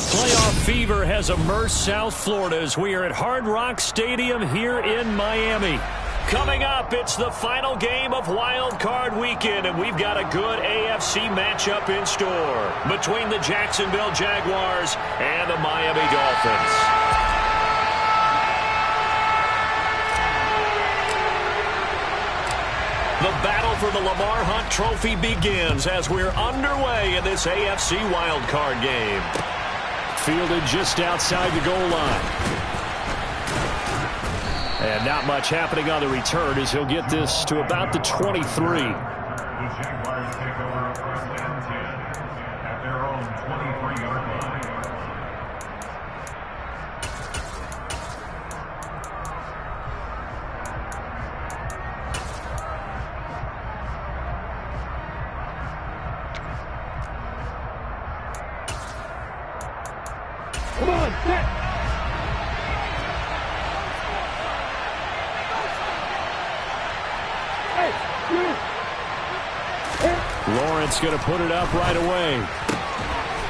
Playoff fever has immersed South Florida as we are at Hard Rock Stadium here in Miami. Coming up, it's the final game of Wild Card Weekend, and we've got a good AFC matchup in store between the Jacksonville Jaguars and the Miami Dolphins. The battle for the Lamar Hunt Trophy begins as we're underway in this AFC Wild Card game. Fielded just outside the goal line. And not much happening on the return as he'll get this to about the 23. The Jaguars take over first and 10 at their own 23-yard line. Come on, set! Lawrence going to put it up right away.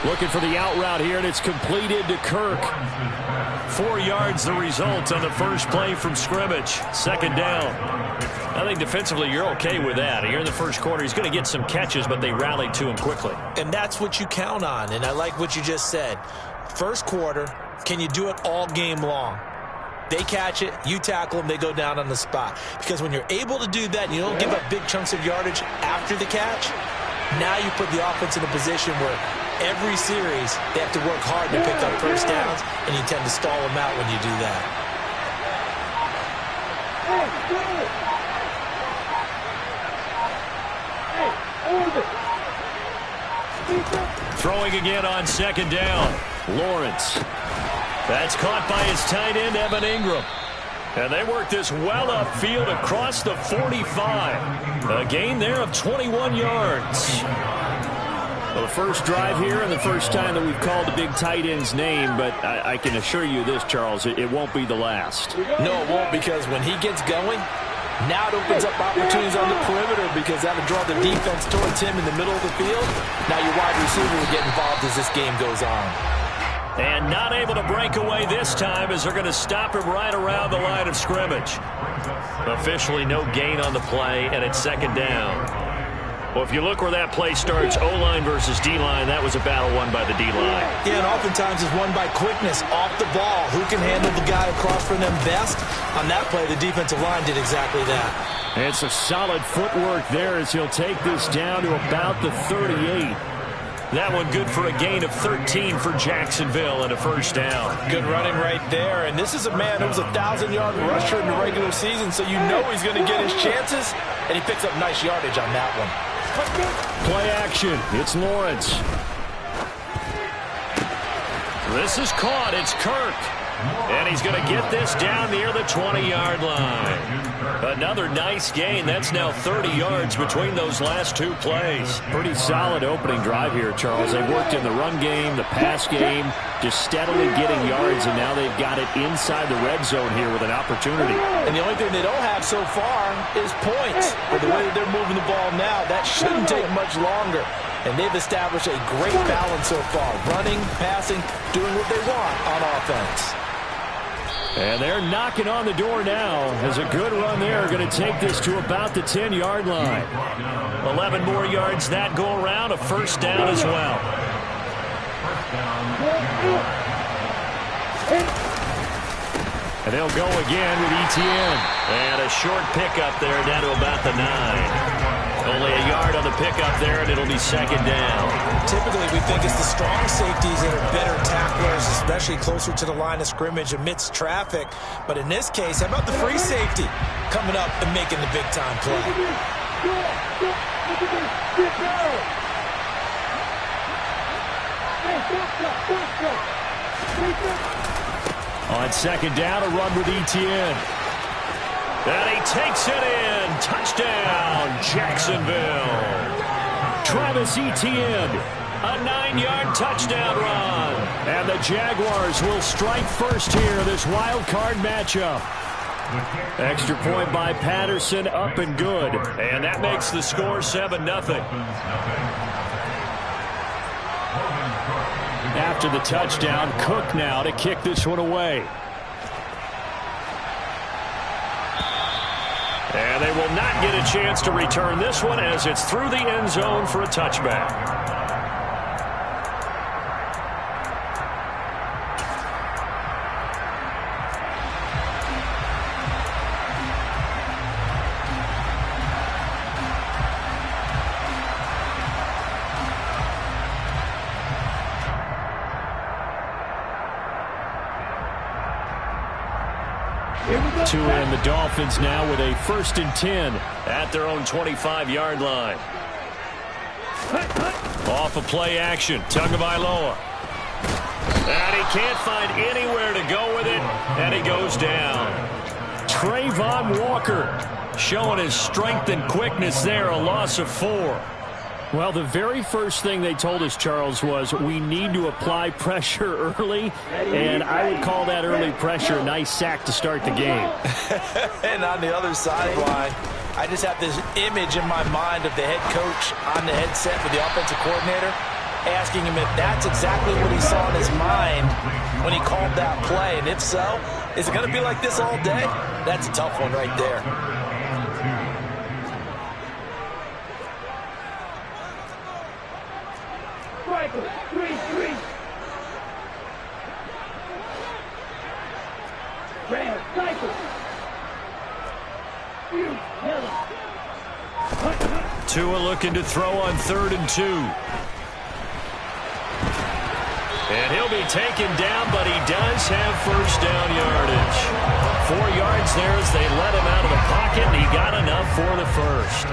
Looking for the out route here, and it's completed to Kirk. 4 yards the result on the first play from scrimmage. Second down. I think defensively you're okay with that. Here in the first quarter, he's going to get some catches, but they rallied to him quickly. And that's what you count on, and I like what you just said. First quarter, can you do it all game long? They catch it, you tackle them, they go down on the spot. Because when you're able to do that and you don't give up big chunks of yardage after the catch, now you put the offense in a position where every series they have to work hard to pick up first downs, and you tend to stall them out when you do that. Throwing again on second down. Lawrence. That's caught by his tight end, Evan Ingram. And they work this well upfield across the 45. A gain there of 21 yards. Well, the first drive here and the first time that we've called the big tight end's name, but I can assure you this, Charles, it won't be the last. No, it won't, because when he gets going, now it opens up opportunities on the perimeter because that'll draw the defense towards him in the middle of the field. Now your wide receiver will get involved as this game goes on. And not able to break away this time as they're going to stop him right around the line of scrimmage. Officially no gain on the play, and it's second down. Well, if you look where that play starts, O-line versus D-line, that was a battle won by the D-line. Yeah, and oftentimes it's won by quickness off the ball. Who can handle the guy across from them best? On that play, the defensive line did exactly that. It's a solid footwork there as he'll take this down to about the 38. That one good for a gain of 13 for Jacksonville and a first down. Good running right there. And this is a man who was a 1,000-yard rusher in the regular season, so you know he's going to get his chances, and he picks up nice yardage on that one. Play action. It's Lawrence. This is caught. It's Kirk. And he's going to get this down near the 20-yard line. Another nice gain. That's now 30 yards between those last two plays. Pretty solid opening drive here, Charles. They worked in the run game, the pass game, just steadily getting yards, and now they've got it inside the red zone here with an opportunity. And the only thing they don't have so far is points. But the way that they're moving the ball now, that shouldn't take much longer. And they've established a great balance so far. Running, passing, doing what they want on offense. And they're knocking on the door now as a good run there. Going to take this to about the 10-yard line. 11 more yards that go around. A first down as well. And they'll go again with Etienne. And a short pickup there down to about the 9. Only a yard on the pickup there, and it'll be second down. Typically, we think it's the strong safeties that are better tacklers, especially closer to the line of scrimmage amidst traffic. But in this case, how about the free safety coming up and making the big-time play? On second down, a run with Etienne. And he takes it in. Touchdown, Jacksonville. Travis Etienne, a 9-yard touchdown run. And the Jaguars will strike first here, this wild card matchup. Extra point by Patterson, up and good. And that makes the score 7-0. after the touchdown. Cook now to kick this one away. And they will not get a chance to return this one as it's through the end zone for a touchback. To end the Dolphins now with a 1st and 10 at their own 25-yard line. Off of play action, Tagovailoa. And he can't find anywhere to go with it, and he goes down. Trayvon Walker showing his strength and quickness there, a loss of 4. Well, the very first thing they told us, Charles, was we need to apply pressure early, and I would call that early pressure a nice sack to start the game. And on the other sideline, I just have this image in my mind of the head coach on the headset with the offensive coordinator asking him if that's exactly what he saw in his mind when he called that play, and if so, is it going to be like this all day? That's a tough one right there. Tua looking to throw on 3rd and 2. And he'll be taken down, but he does have first down yardage. 4 yards there as they let him out of the pocket, and he got enough for the first.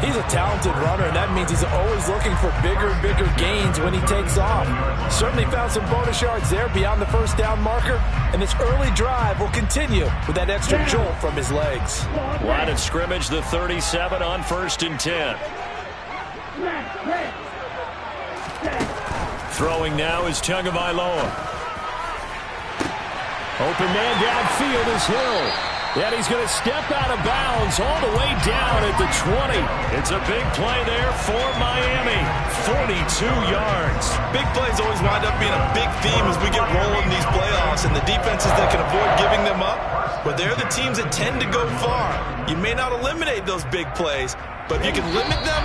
He's a talented runner, and that means he's always looking for bigger and bigger gains when he takes off. Certainly found some bonus yards there beyond the first down marker, and this early drive will continue with that extra jolt from his legs. Line of scrimmage, the 37 on 1st and 10. Throwing now is Tagovailoa. Open man downfield is Hill. And he's going to step out of bounds all the way down at the 20. It's a big play there for Miami. 42 yards. Big plays always wind up being a big theme as we get rolling in these playoffs, and the defenses that can avoid giving them up, but they're the teams that tend to go far. You may not eliminate those big plays, but if you can limit them,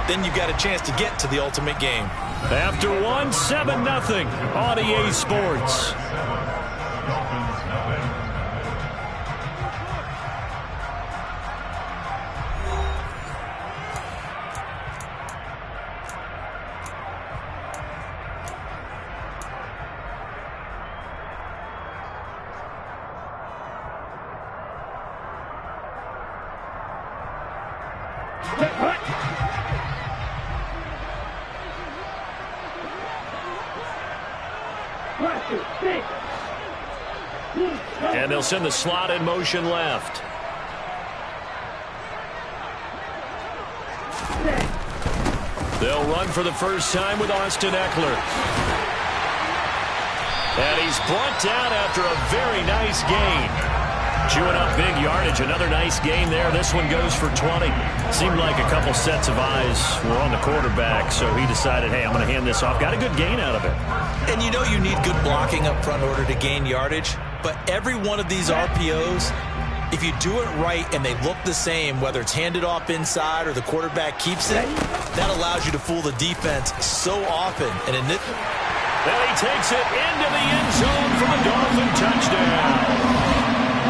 then you've got a chance to get to the ultimate game. After 7-0 on EA Sports. And they'll send the slot in motion left. They'll run for the first time with Austin Eckler. And he's brought down after a very nice gain. Chewing up big yardage. Another nice gain there. This one goes for 20. Seemed like a couple sets of eyes were on the quarterback, so he decided, hey, I'm going to hand this off. Got a good gain out of it. And you know you need good blocking up front in order to gain yardage. But every one of these RPOs, if you do it right and they look the same, whether it's handed off inside or the quarterback keeps it, that allows you to fool the defense so often. And in this, and he takes it into the end zone for the Dolphin touchdown.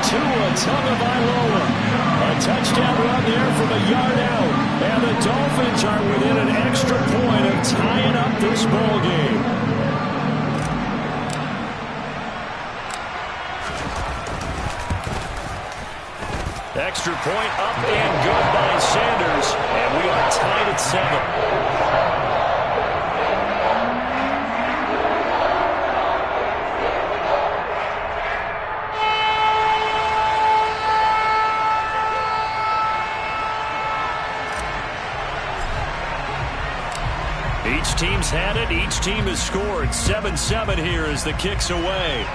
Tua Tagovailoa. A touchdown run there from a yard out. And the Dolphins are within an extra point of tying up this ball game. Extra point up and good by Sanders. And we are tied at 7. Each team's had it. Each team has scored. 7-7 here as the kick's away.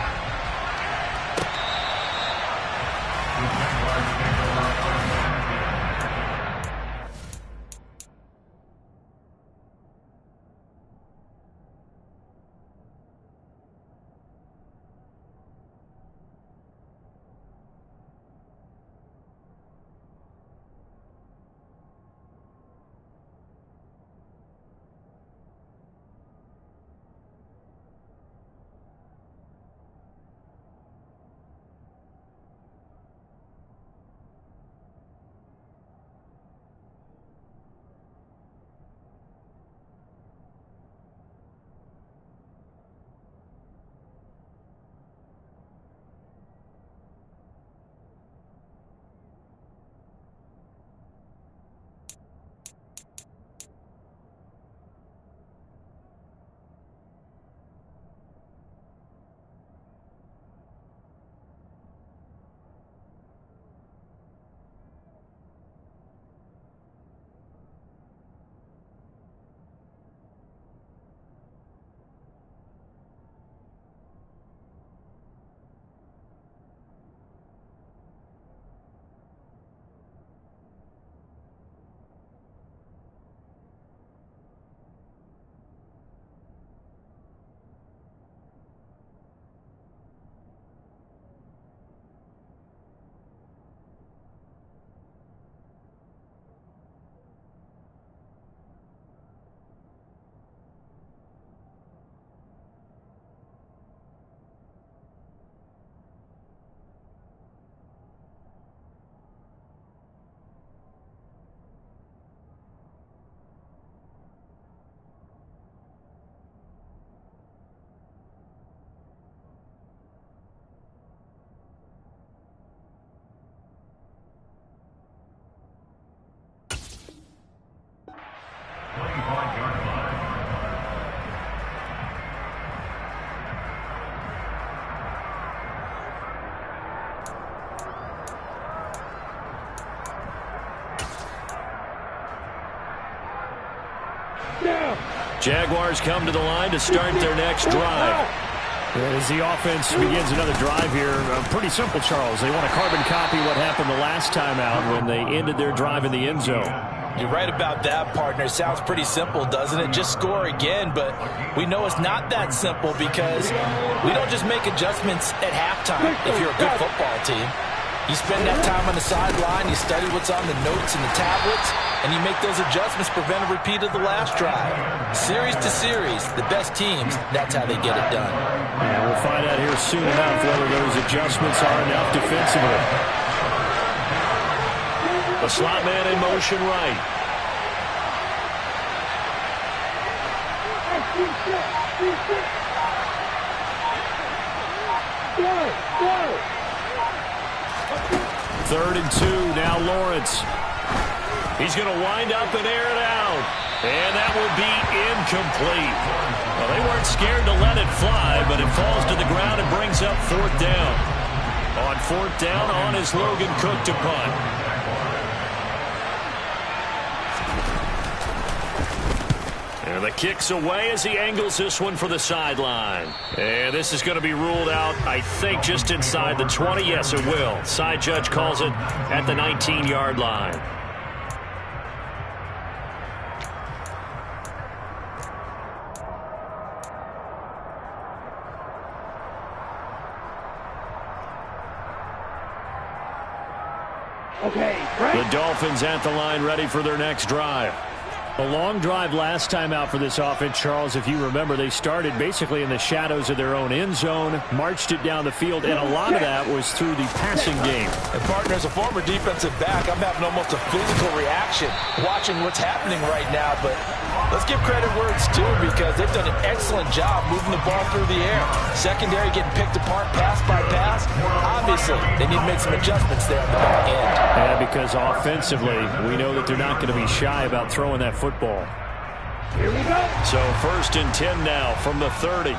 Jaguars come to the line to start their next drive. As the offense begins another drive here, pretty simple, Charles. They want to carbon copy what happened the last time out when they ended their drive in the end zone. You're right about that, partner. It sounds pretty simple, doesn't it? Just score again, but we know it's not that simple because we don't just make adjustments at halftime if you're a good football team. You spend that time on the sideline, you study what's on the notes and the tablets, and you make those adjustments, prevent a repeat of the last drive. Series to series, the best teams, that's how they get it done. Yeah, we'll find out here soon enough whether those adjustments are enough defensively. The slot man in motion right. Third and 2, now Lawrence. He's going to wind up and air it out. And that will be incomplete. Well, they weren't scared to let it fly, but it falls to the ground and brings up 4th down. On 4th down, on is Logan Cook to punt. And the kick's away as he angles this one for the sideline. And this is going to be ruled out, I think, just inside the 20. Yes, it will. Side judge calls it at the 19-yard line. The Dolphins at the line, ready for their next drive. A long drive last time out for this offense, Charles. If you remember, they started basically in the shadows of their own end zone, marched it down the field, and a lot of that was through the passing game. And, partner, as a former defensive back, I'm having almost a physical reaction watching what's happening right now. But let's give credit where it's due because they've done an excellent job moving the ball through the air. Secondary getting picked apart pass by pass. Obviously, they need to make some adjustments there at the back end. Yeah, because offensively, we know that they're not going to be shy about throwing that football. Here we go. So 1st and 10 now from the 30.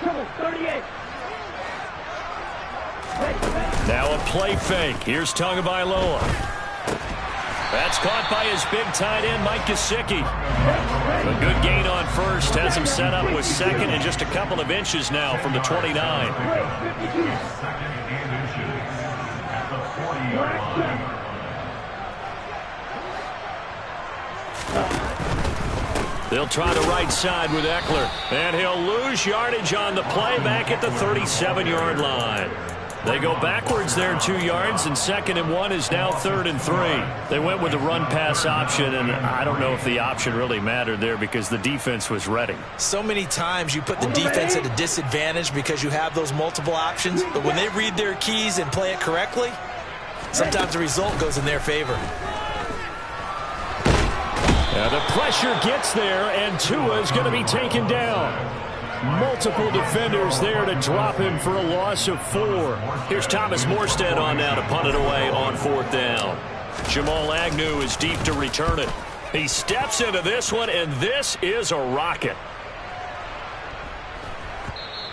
Come on, 38. Now a play fake. Here's Tagovailoa. That's caught by his big tight end, Mike Gesicki. A good gain on first. Has him set up with 2nd and just a couple of inches now from the 29. They'll try the right side with Eckler. And he'll lose yardage on the play back at the 37-yard line. They go backwards there 2 yards, and 2nd and 1 is now 3rd and 3. They went with the run-pass option, and I don't know if the option really mattered there because the defense was ready. So many times you put the defense at a disadvantage because you have those multiple options, but when they read their keys and play it correctly, sometimes the result goes in their favor. Now the pressure gets there, and Tua is going to be taken down. Multiple defenders there to drop him for a loss of 4. Here's Thomas Morstead on now to punt it away on 4th down. Jamal Agnew is deep to return it. He steps into this one, and this is a rocket.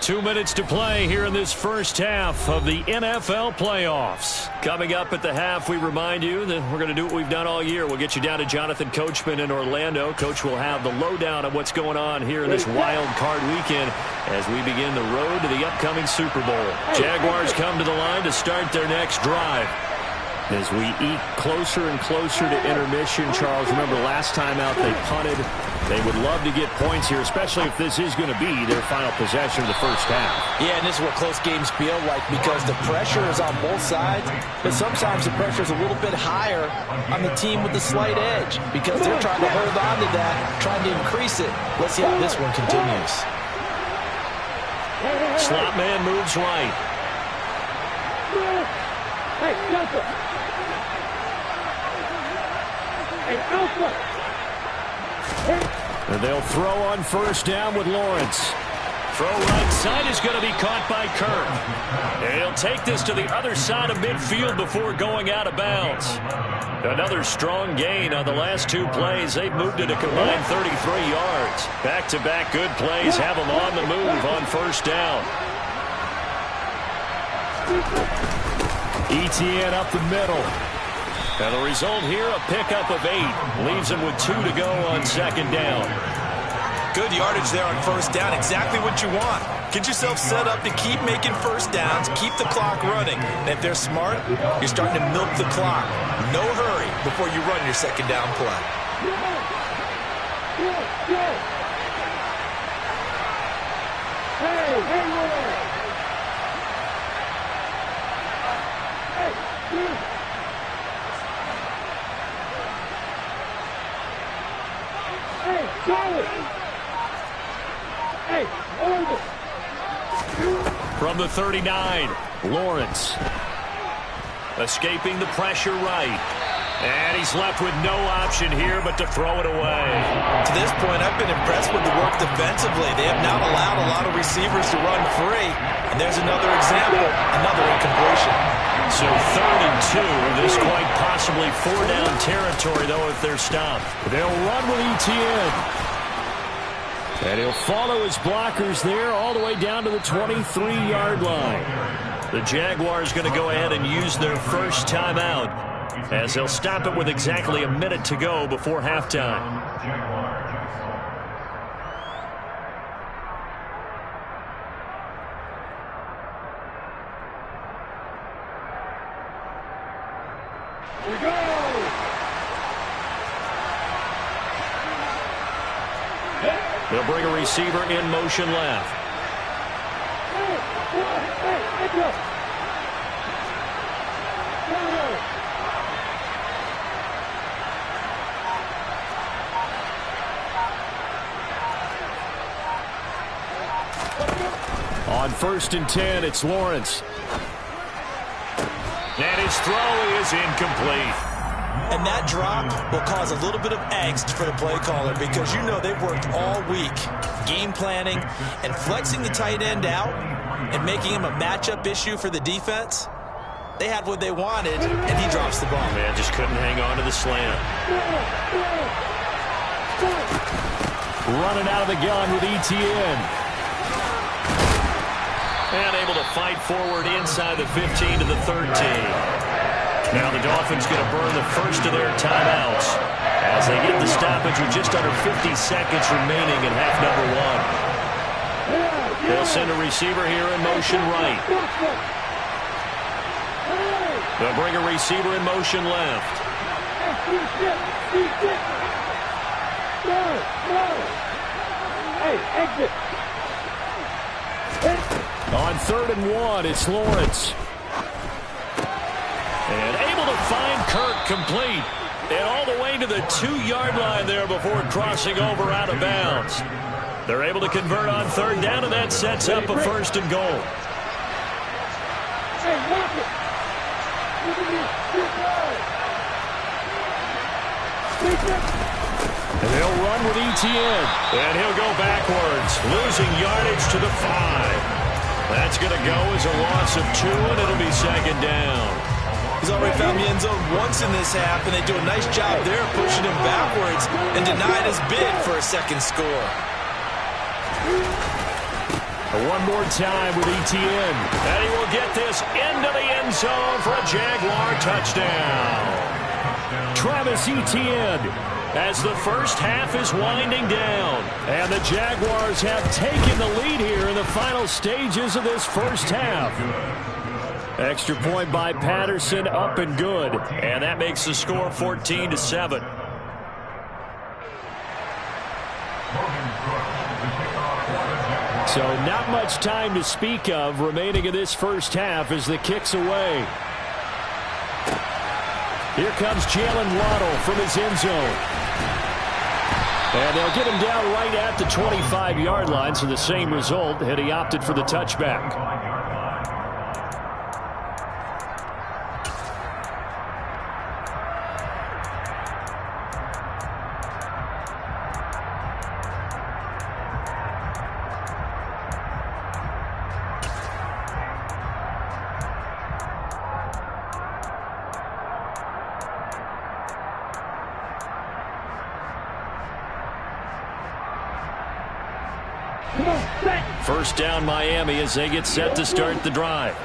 2 minutes to play here in this first half of the NFL playoffs. Coming up at the half, we remind you that we're going to do what we've done all year. We'll get you down to Jonathan Coachman in Orlando. Coach will have the lowdown of what's going on here in this wild card weekend as we begin the road to the upcoming Super Bowl. Jaguars come to the line to start their next drive. As we eat closer and closer to intermission, Charles, remember last time out they punted. They would love to get points here, especially if this is going to be their final possession of the first half. Yeah, and this is what close games feel like because the pressure is on both sides, but sometimes the pressure is a little bit higher on the team with the slight edge because they're trying to hold on to that, trying to increase it. Let's see how this one continues. Slot man moves right. Hey, Alpha! Hey, Alpha! And they'll throw on first down with Lawrence. Throw right side is going to be caught by Kirk. And he'll take this to the other side of midfield before going out of bounds. Another strong gain on the last 2 plays. They've moved it a combined 33 yards. Back-to-back good plays have them on the move on first down. ETN up the middle. And the result here, a pickup of 8. Leaves him with 2 to go on second down. Good yardage there on first down. Exactly what you want. Get yourself set up to keep making first downs, keep the clock running. And if they're smart, you're starting to milk the clock. No hurry before you run your second down play. From the 39, Lawrence. Escaping the pressure right. And he's left with no option here but to throw it away. To this point, I've been impressed with the work defensively. They have not allowed a lot of receivers to run free. And there's another example, another incompletion. So 3rd and 2. This quite possibly 4-down territory, though, if they're stopped. They'll run with Etienne. And he'll follow his blockers there all the way down to the 23-yard line. The Jaguars going to go ahead and use their first timeout, as they'll stop it with exactly a minute to go before halftime. We go! They'll bring a receiver in motion left. On 1st and 10, it's Lawrence. And his throw is incomplete. And that drop will cause a little bit of angst for the play caller, because you know they've worked all week game planning and flexing the tight end out and making him a matchup issue for the defense. They had what they wanted, and he drops the ball. Man, just couldn't hang on to the slant. Running out of the gun with Etienne. And able to fight forward inside the 15 to the 13. Now the Dolphins going to burn the first of their timeouts as they get the stoppage with just under 50 seconds remaining in half number 1. They'll send a receiver here in motion right. They'll bring a receiver in motion left. On 3rd and 1, it's Lawrence. And able to find Kirk complete. And all the way to the 2-yard line there before crossing over out of bounds. They're able to convert on 3rd down, and that sets up a 1st and goal. And they'll run with Etienne. And he'll go backwards, losing yardage to the 5. That's going to go as a loss of 2, and it'll be 2nd down. He's already found the end zone once in this half, and they do a nice job there pushing him backwards and denied his bid for a 2nd score. One more time with Etienne. And he will get this into the end zone for a Jaguar touchdown. Travis Etienne, as the first half is winding down. And the Jaguars have taken the lead here in the final stages of this first half. Extra point by Patterson, up and good. And that makes the score 14-7. So not much time to speak of remaining in this first half as the kick's away. Here comes Jalen Waddle from his end zone. And they'll get him down right at the 25-yard line, so the same result had he opted for the touchback. First down Miami as they get set to start the drive.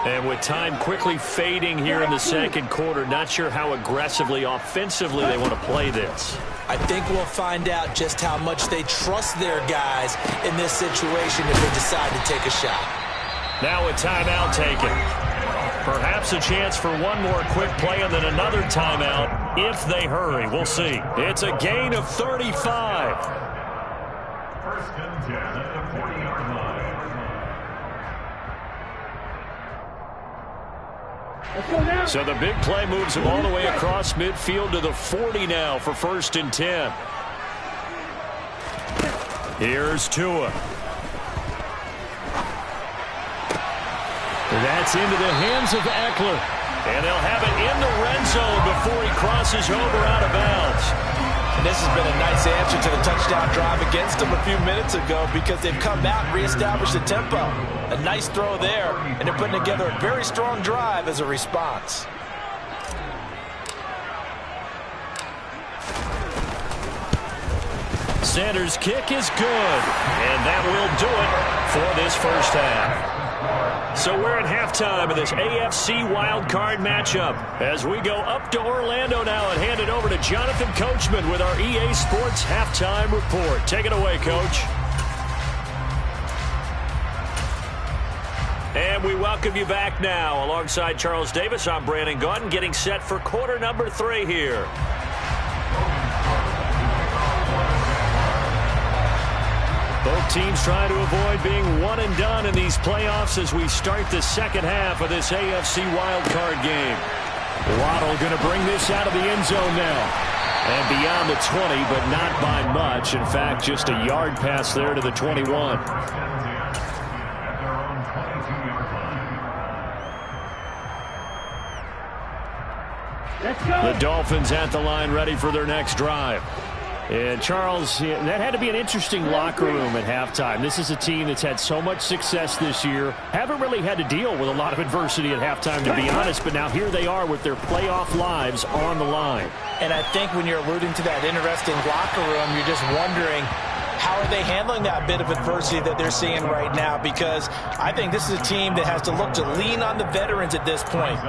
And with time quickly fading here in the second quarter, not sure how aggressively, offensively they want to play this. I think we'll find out just how much they trust their guys in this situation if they decide to take a shot. Now a timeout taken. Perhaps a chance for one more quick play and then another timeout if they hurry. We'll see. It's a gain of 35. First and 10 at the 40-yard line. So the big play moves him all the way across midfield to the 40 now for first and 10. Here's Tua. That's into the hands of Eckler. And they'll have it in the red zone before he crosses over out of bounds. And this has been a nice answer to the touchdown drive against them a few minutes ago because they've come out and reestablished the tempo. A nice throw there, and they're putting together a very strong drive as a response. Sanders' kick is good, and that will do it for this first half. So we're at halftime of this AFC wildcard matchup as we go up to Orlando now and hand it over to Jonathan Coachman with our EA Sports halftime report. Take it away, Coach. And we welcome you back now. Alongside Charles Davis, I'm Brandon Gaudin, getting set for quarter number 3 here. Both teams trying to avoid being one and done in these playoffs as we start the second half of this AFC wildcard game. Waddle going to bring this out of the end zone now. And beyond the 20, but not by much. In fact, just a yard pass there to the 21. The Dolphins at the line ready for their next drive. And Charles, that had to be an interesting locker room at halftime. This is a team that's had so much success this year. Haven't really had to deal with a lot of adversity at halftime, to be honest. But now here they are with their playoff lives on the line. And I think when you're alluding to that interesting locker room, you're just wondering, how are they handling that bit of adversity that they're seeing right now? Because I think this is a team that has to look to lean on the veterans at this point.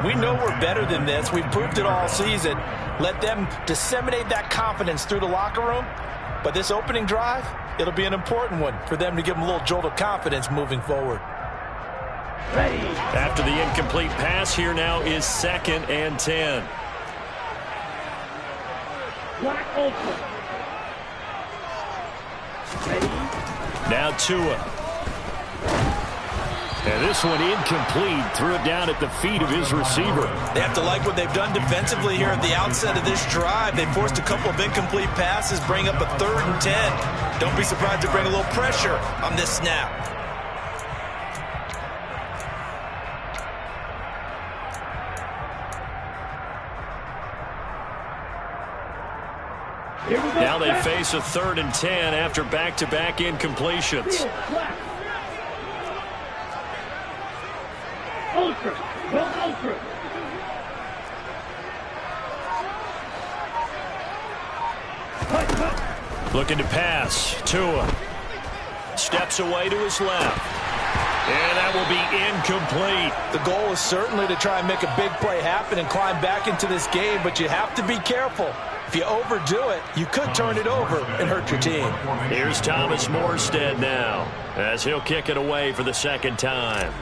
We know we're better than this. We've proved it all season. Let them disseminate that confidence through the locker room. But this opening drive, it'll be an important one for them to give them a little jolt of confidence moving forward. After the incomplete pass, here now is 2nd and 10. Now Tua. And this one incomplete. Threw it down at the feet of his receiver. They have to like what they've done defensively here at the outset of this drive. They forced a couple of incomplete passes, bring up a 3rd and 10. Don't be surprised to bring a little pressure on this snap. Now they face a 3rd and 10 after back-to-back incompletions. Looking to pass. Tua steps away to his left. And that will be incomplete. The goal is certainly to try and make a big play happen and climb back into this game, but you have to be careful. If you overdo it, you could turn it over and hurt your team. Here's Thomas Morstead now as he'll kick it away for the 2nd time.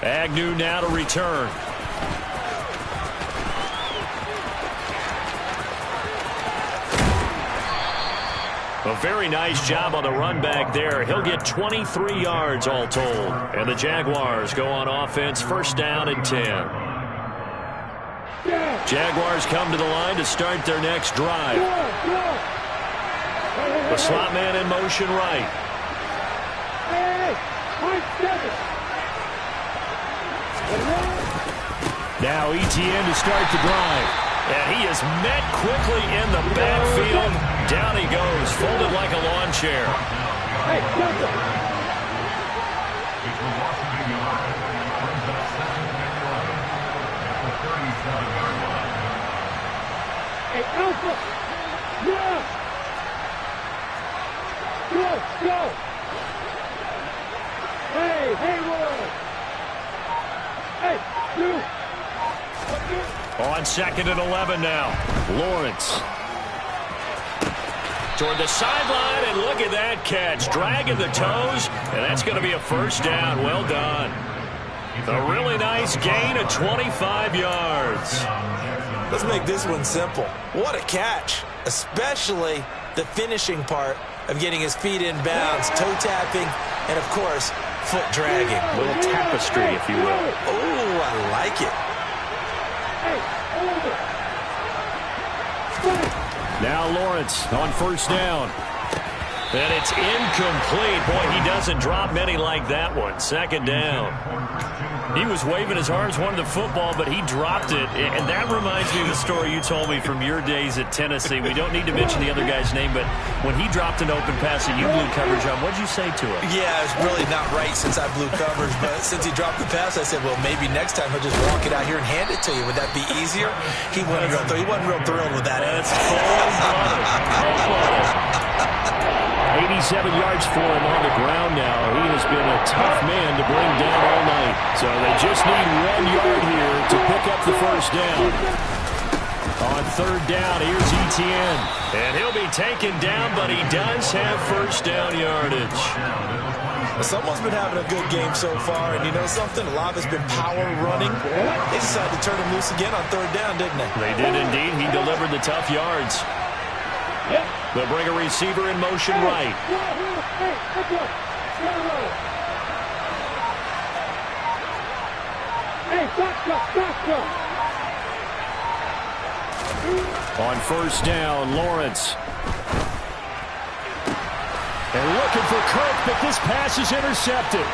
Agnew now to return. A very nice job on the run back there. He'll get 23 yards all told. And the Jaguars go on offense, 1st down and 10. Jaguars come to the line to start their next drive. The slot man in motion right. Now Etienne to start the drive. And he is met quickly in the backfield. Down he goes, folded like a lawn chair. Go! Hey, Hayward! Hey, you! On 2nd and 11 now. Lawrence. Toward the sideline, and look at that catch. Dragging the toes, and that's going to be a first down. Well done. A really nice gain of 25 yards. Let's make this one simple. What a catch, especially the finishing part of getting his feet in bounds, toe tapping, and, of course, foot dragging. A little tapestry, if you will. Oh, I like it. Now Lawrence on first down. And it's incomplete. Boy, he doesn't drop many like that one. 2nd down. He was waving his arms, wanted the football, but he dropped it. And that reminds me of the story you told me from your days at Tennessee. We don't need to mention the other guy's name, but when he dropped an open pass that you blew coverage on, what did you say to him? Yeah, it's really not right since I blew coverage, but since he dropped the pass, I said, well, maybe next time he'll just walk it out here and hand it to you. Would that be easier? He wasn't real thrilled with that. That's cold-blooded. 87 yards for him on the ground now. He has been a tough man to bring down all night. So they just need 1 yard here to pick up the first down. On 3rd down, here's Etienne. And he'll be taken down, but he does have first down yardage. Someone's been having a good game so far, and you know something? A lot of it's been power running. They decided to turn him loose again on 3rd down, didn't they? They did indeed. He delivered the tough yards. They'll bring a receiver in motion right. On first down, Lawrence. And looking for Kirk, but this pass is intercepted.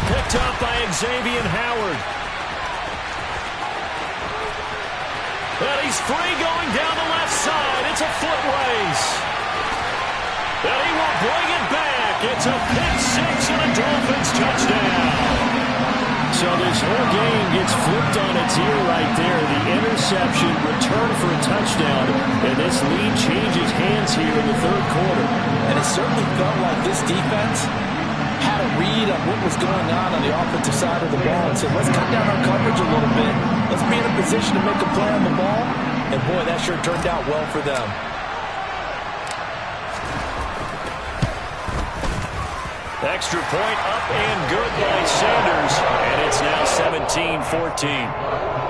Picked up by Xavier Howard. And he's free going down the left side. It's a foot race. And he will bring it back. It's a pick six and a Dolphins touchdown. So this whole game gets flipped on its ear right there. The interception, return for a touchdown, and this lead changes hands here in the 3rd quarter. And it certainly felt like this defense had a read on what was going on the offensive side of the ball and said, let's cut down our coverage a little bit. Let's be in a position to make a play on the ball. And, boy, that sure turned out well for them. Extra point up and good by Sanders. And it's now 17-14.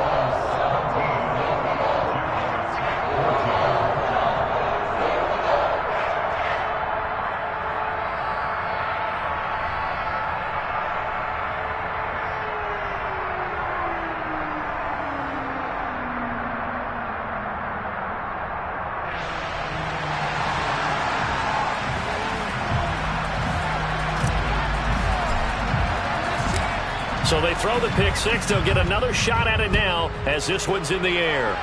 So they throw the pick six. They'll get another shot at it now as this one's in the air.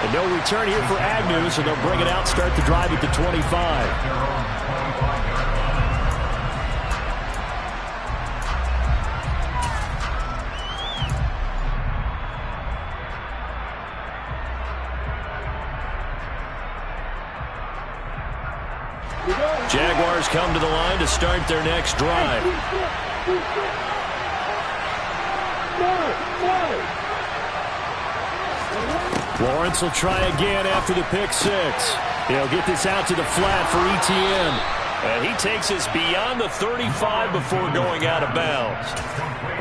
And no return here for Agnew, so they'll bring it out, start the drive at the 25. Jaguars come to the line to start their next drive. Lawrence will try again after the pick six. He'll get this out to the flat for Etienne. And he takes us beyond the 35 before going out of bounds.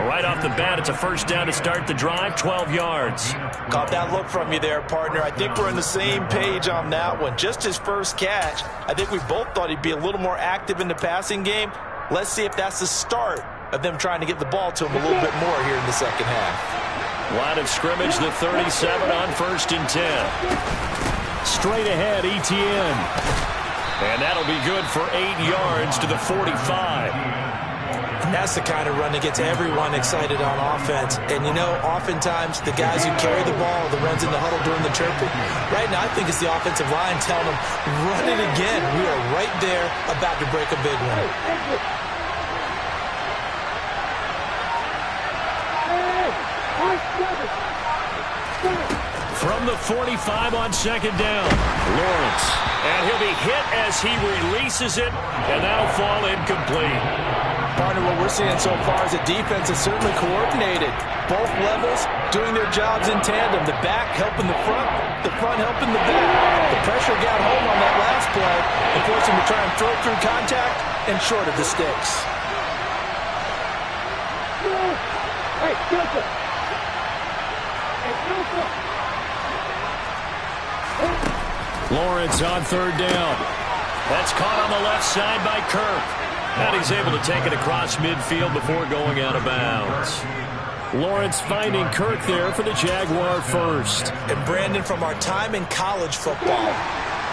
Right off the bat, it's a first down to start the drive, 12 yards. Caught that look from you there, partner. I think we're on the same page on that one. Just his first catch. I think we both thought he'd be a little more active in the passing game. Let's see if that's the start of them trying to get the ball to him a little bit more here in the second half. Line of scrimmage, the 37 on 1st and 10. Straight ahead, Etienne. And that'll be good for 8 yards to the 45. That's the kind of run that gets everyone excited on offense. And, you know, oftentimes the guys who carry the ball are the ones in the huddle during the chirping. Right now, I think it's the offensive line telling them, run it again. We are right there about to break a big one. From the 45 on second down, Lawrence. And he'll be hit as he releases it, and that'll fall incomplete. Partner, what we're seeing so far is the defense is certainly coordinated. Both levels doing their jobs in tandem. The back helping the front helping the back. The pressure got home on that last play and forced him to try and throw through contact and short of the sticks. Hey, Joseph! Hey, Joseph! Lawrence on third down. That's caught on the left side by Kirk. And he's able to take it across midfield before going out of bounds. Lawrence finding Kirk there for the Jaguar first. And Brandon, from our time in college football,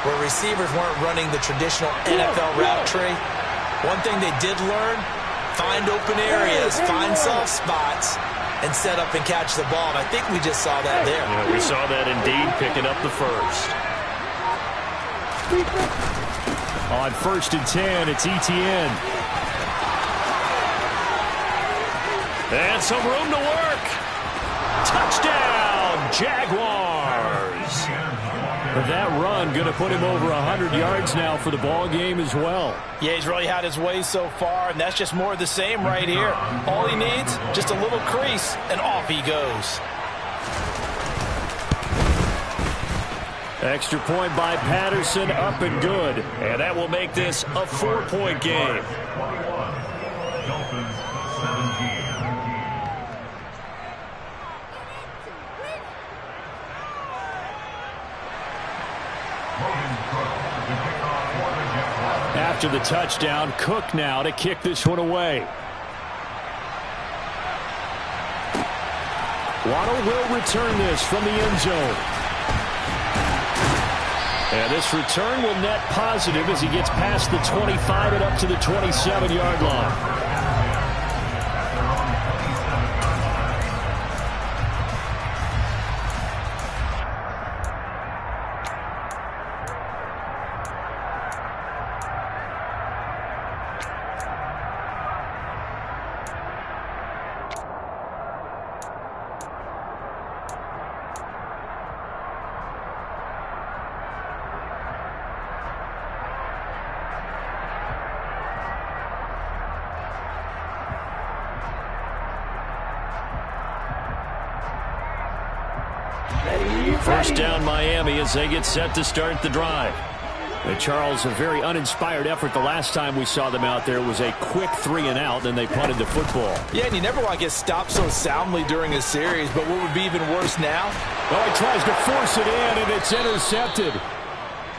where receivers weren't running the traditional NFL route tree, one thing they did learn, find open areas, find soft spots, and set up and catch the ball. And I think we just saw that there. Yeah, we saw that indeed, picking up the first. On 1st and 10, it's Etienne. And some room to work. Touchdown, Jaguars. That run going to put him over 100 yards now for the ball game as well. Yeah, he's really had his way so far, and that's just more of the same right here. All he needs, just a little crease, and off he goes. Extra point by Patterson, up and good. And that will make this a 4-point game. 21. Dolphins 17. After the touchdown, Cook now to kick this one away. Waddle will return this from the end zone. And this return will net positive as he gets past the 25 and up to the 27-yard line. First down Miami as they get set to start the drive. Charles, a very uninspired effort the last time we saw them out there was a quick 3-and-out, then they punted the football. Yeah, and you never want to get stopped so soundly during a series, but what would be even worse now? Well, he tries to force it in, and it's intercepted.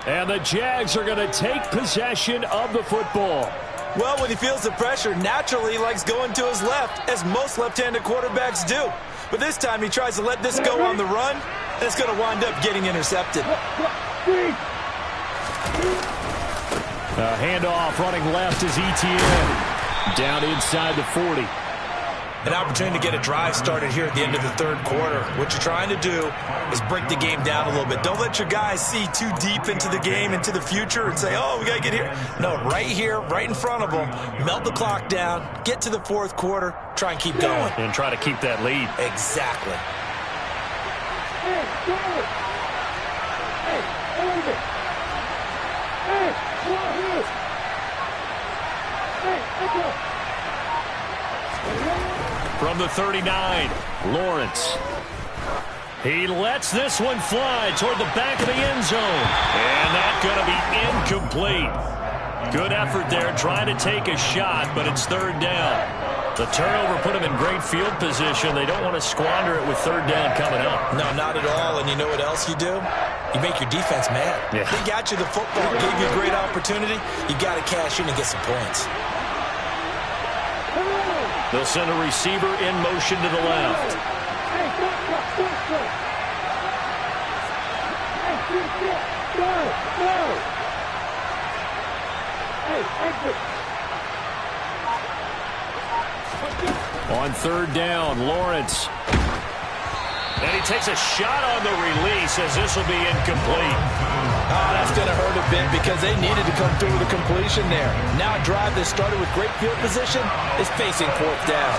And the Jags are going to take possession of the football. Well, when he feels the pressure, naturally he likes going to his left, as most left-handed quarterbacks do. But this time he tries to let this go on the run, and it's going to wind up getting intercepted. Handoff running left is Etienne. Down inside the 40. An opportunity to get a drive started here at the end of the third quarter. What you're trying to do is break the game down a little bit. Don't let your guys see too deep into the game, into the future, and say, oh, we got to get here. No, right here, right in front of them, melt the clock down, get to the fourth quarter, try and keep going. And try to keep that lead. Exactly. Hey, Charlie! Hey, hold it! Hey, come on here! Hey, let's go! From the 39, Lawrence. He lets this one fly toward the back of the end zone. And that's going to be incomplete. Good effort there, trying to take a shot, but it's third down. The turnover put him in great field position. They don't want to squander it with third down coming up. No, not at all. And you know what else you do? You make your defense mad. Yeah. They got you the football, gave you a great opportunity. You got to cash in and get some points. They'll send a receiver in motion to the left. On third down, Lawrence. And he takes a shot on the release as this will be incomplete. Oh, that's going to hurt a bit because they needed to come through with a completion there. Now a drive that started with great field position is facing fourth down.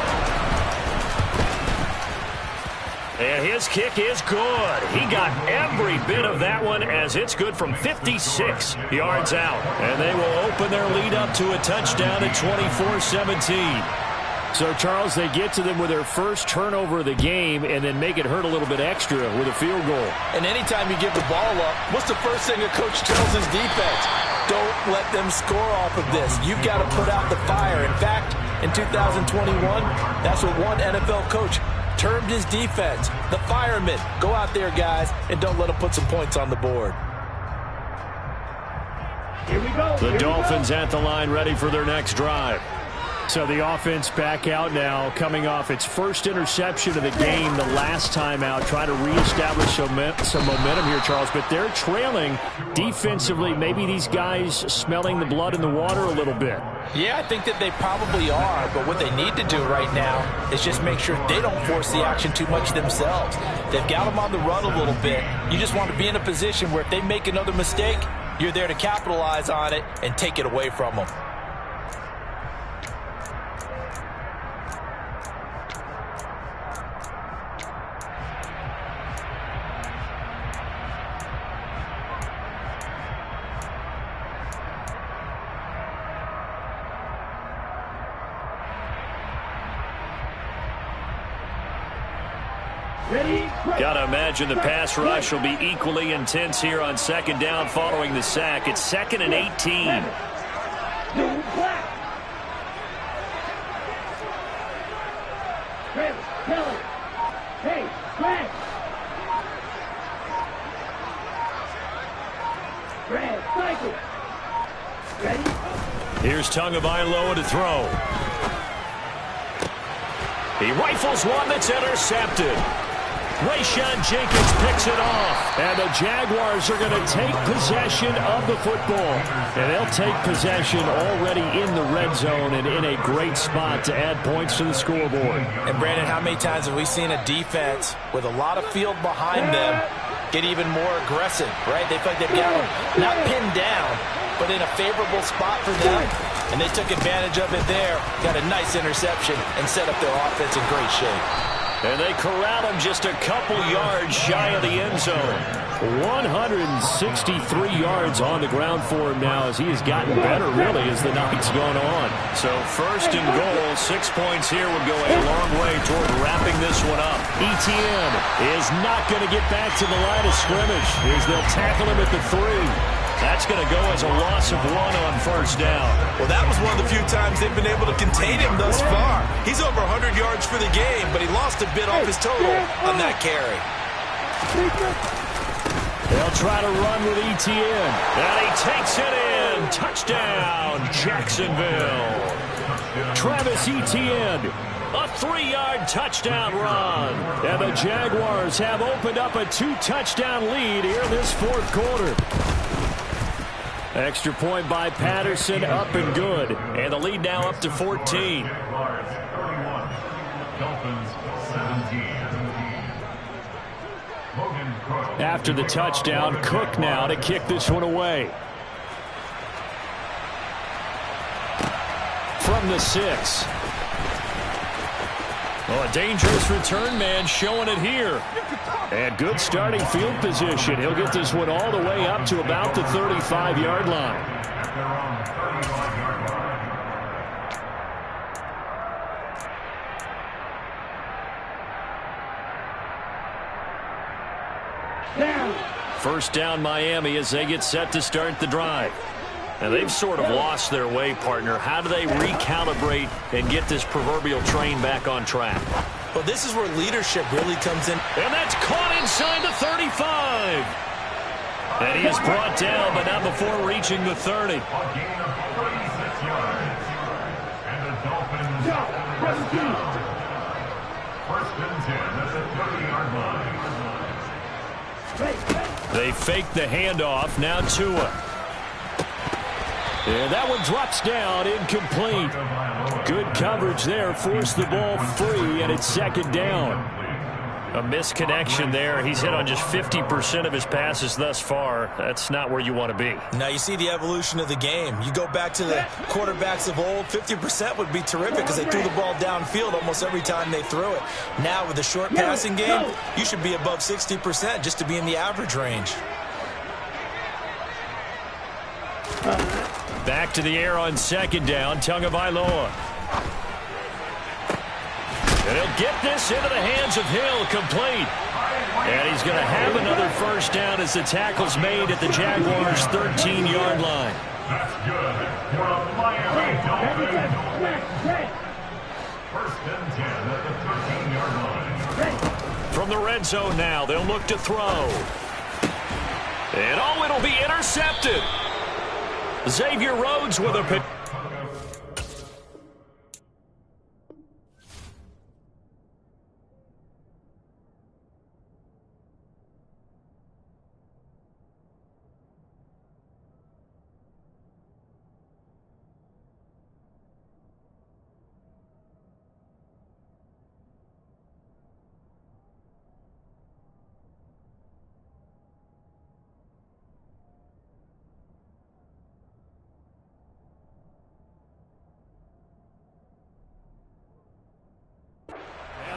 And his kick is good. He got every bit of that one as it's good from 56 yards out. And they will open their lead up to a touchdown at 24-17. So, Charles, they get to them with their first turnover of the game and then make it hurt a little bit extra with a field goal. And anytime you give the ball up, what's the first thing a coach tells his defense? Don't let them score off of this. You've got to put out the fire. In fact, in 2021, that's what one NFL coach termed his defense, the firemen. Go out there, guys, and don't let them put some points on the board. Here we go. The Dolphins at the line ready for their next drive. So the offense back out now, coming off its first interception of the game the last time out, trying to reestablish some momentum here, Charles. But they're trailing defensively. Maybe these guys smelling the blood in the water a little bit. Yeah, I think that they probably are, but what they need to do right now is just make sure they don't force the action too much themselves. They've got them on the run a little bit. You just want to be in a position where if they make another mistake, you're there to capitalize on it and take it away from them. Got to imagine the pass rush will be equally intense here on second down following the sack. It's 2nd and 18. Here's Tagovailoa to throw. He rifles one that's intercepted. Rayshawn Jenkins picks it off. And the Jaguars are going to take possession of the football. And they'll take possession already in the red zone and in a great spot to add points to the scoreboard. And, Brandon, how many times have we seen a defense with a lot of field behind them get even more aggressive, right? They feel like they've got them not pinned down, but in a favorable spot for them. And they took advantage of it there. Got a nice interception and set up their offense in great shape. And they corral him just a couple yards shy of the end zone. 163 yards on the ground for him now as he has gotten better, really, as the night's gone on. So 1st and goal, 6 points here would go a long way toward wrapping this one up. Etienne is not going to get back to the line of scrimmage as they'll tackle him at the 3. That's going to go as a loss of 1 on 1st down. Well, that was one of the few times they've been able to contain him thus far. He's over 100 yards for the game, but he lost a bit off his total on that carry. They'll try to run with Etienne. And he takes it in. Touchdown, Jacksonville. Travis Etienne. A 3-yard touchdown run. And the Jaguars have opened up a 2-touchdown lead here in this 4th quarter. Extra point by Patterson, up and good. And the lead now up to 14. After the touchdown, Cook now to kick this one away. From the 6. Oh, a dangerous return man showing it here. And good starting field position. He'll get this one all the way up to about the 35-yard line. First down, Miami, as they get set to start the drive. And they've sort of lost their way, partner. How do they recalibrate and get this proverbial train back on track? Well, this is where leadership really comes in. And that's caught inside the 35. And he is brought down, but not before reaching the 30. And the Dolphins first down. 1st and 10 at the 30-yard line. They fake the handoff. Now Tua. And that one drops down, incomplete. Good coverage there, forced the ball free, and it's 2nd down. A misconnection there. He's hit on just 50% of his passes thus far. That's not where you want to be. Now you see the evolution of the game. You go back to the quarterbacks of old, 50% would be terrific because they threw the ball downfield almost every time they threw it. Now with the short passing game, you should be above 60% just to be in the average range. Back to the air on second down, Tagovailoa. And he'll get this into the hands of Hill, complete. And he's going to have another first down as the tackle's made at the Jaguars' 13-yard line. That's good for a Miami Dolphins. First and 10 at the 13-yard line. From the red zone now, they'll look to throw. And it'll be intercepted. Xavier Rhodes with a pick.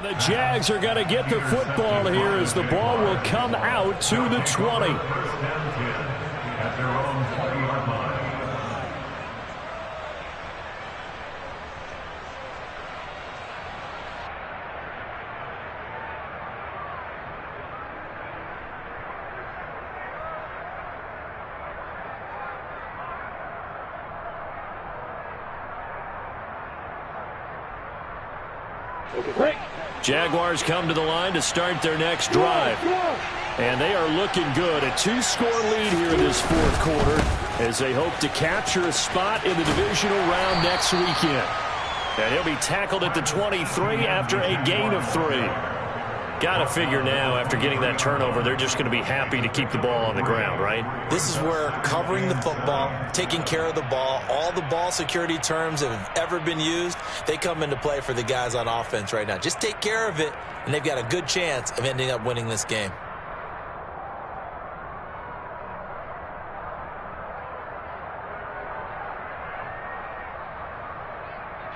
The Jags are going to get the football here as the ball will come out to the 20. First and 10 at their own 20-yard line. Jaguars come to the line to start their next drive. And they are looking good. A 2-score lead here in this fourth quarter as they hope to capture a spot in the divisional round next weekend. And he'll be tackled at the 23 after a gain of 3. Got to figure now, after getting that turnover, they're just going to be happy to keep the ball on the ground, right? This is where covering the football, taking care of the ball, all the ball security terms that have ever been used, they come into play for the guys on offense right now. Just take care of it, and they've got a good chance of ending up winning this game.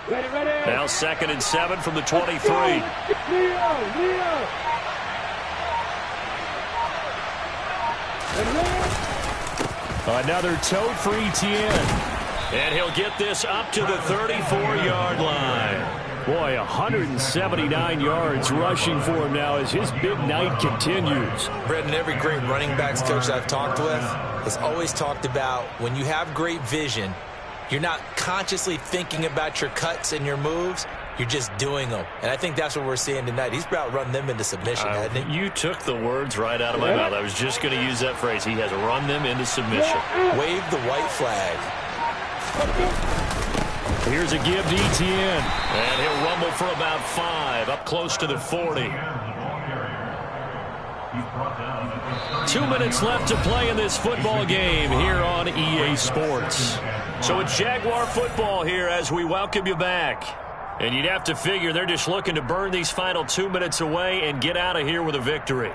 Now 2nd and 7 from the 23. Another tote for Etienne. And he'll get this up to the 34-yard line. Boy, 179 yards rushing for him now as his big night continues. Brendan, every great running backs coach I've talked with has always talked about when you have great vision, you're not consciously thinking about your cuts and your moves. You're just doing them. And I think that's what we're seeing tonight. He's about run them into submission, hasn't he? You took the words right out of my mouth. I was just going to use that phrase. He has run them into submission. Wave the white flag. Here's a give to Etienne. And he'll rumble for about 5, up close to the 40. 2 minutes left to play in this football game here on EA Sports. So it's Jaguar football here as we welcome you back. And you'd have to figure they're just looking to burn these final 2 minutes away and get out of here with a victory.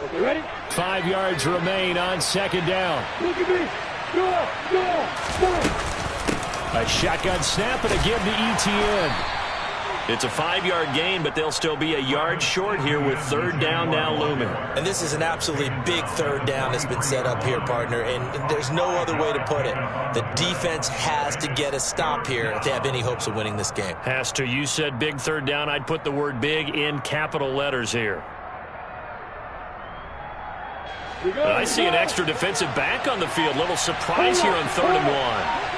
Okay, ready? 5 yards remain on 2nd down. Look at me. Go. A shotgun snap and a give to Etienne. It's a 5-yard gain, but they'll still be a yard short here with 3rd down now looming. And this is an absolutely big 3rd down that's been set up here, partner, and there's no other way to put it. The defense has to get a stop here if they have any hopes of winning this game. Has to. You said big 3rd down. I'd put the word big in capital letters here. I see an extra defensive back on the field. Little surprise here on 3rd and 1.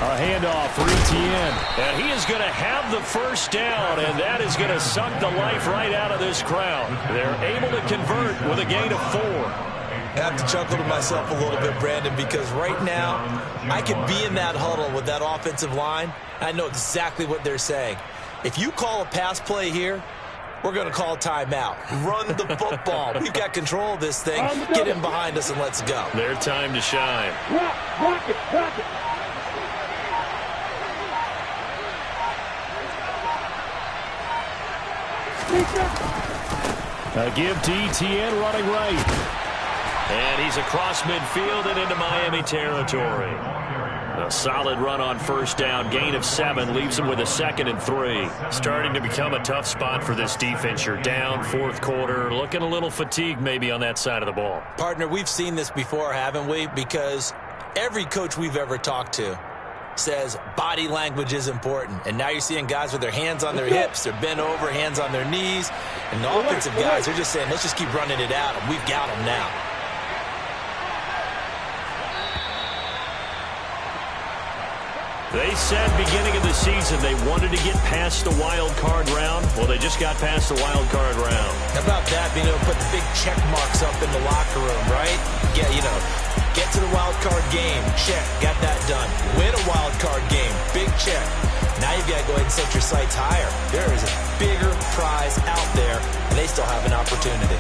A handoff for Etienne. And he is going to have the first down, and that is going to suck the life right out of this crowd. They're able to convert with a gain of 4. I have to chuckle to myself a little bit, Brandon, because right now I could be in that huddle with that offensive line. I know exactly what they're saying. If you call a pass play here, we're going to call timeout. Run the football. We've got control of this thing. Get him behind us and let's go. Their time to shine. Block it. A give to Etienne running right. And he's across midfield and into Miami territory. A solid run on first down. Gain of 7 leaves him with a 2nd and 3. Starting to become a tough spot for this defense. You're down fourth quarter. Looking a little fatigued maybe on that side of the ball. Partner, we've seen this before, haven't we? Because every coach we've ever talked to says body language is important. And now you're seeing guys with their hands on their hips. They're bent over, hands on their knees. And the offensive guys are just saying, let's just keep running it out. And we've got them now. They said beginning of the season they wanted to get past the wild card round. Well, they just got past the wild card round. How about that, being able to put the big check marks up in the locker room, right? Get to the wild card game. Check. Got that done. Win a wild card game. Big check. Now you've got to go ahead and set your sights higher. There is a bigger prize out there, and they still have an opportunity.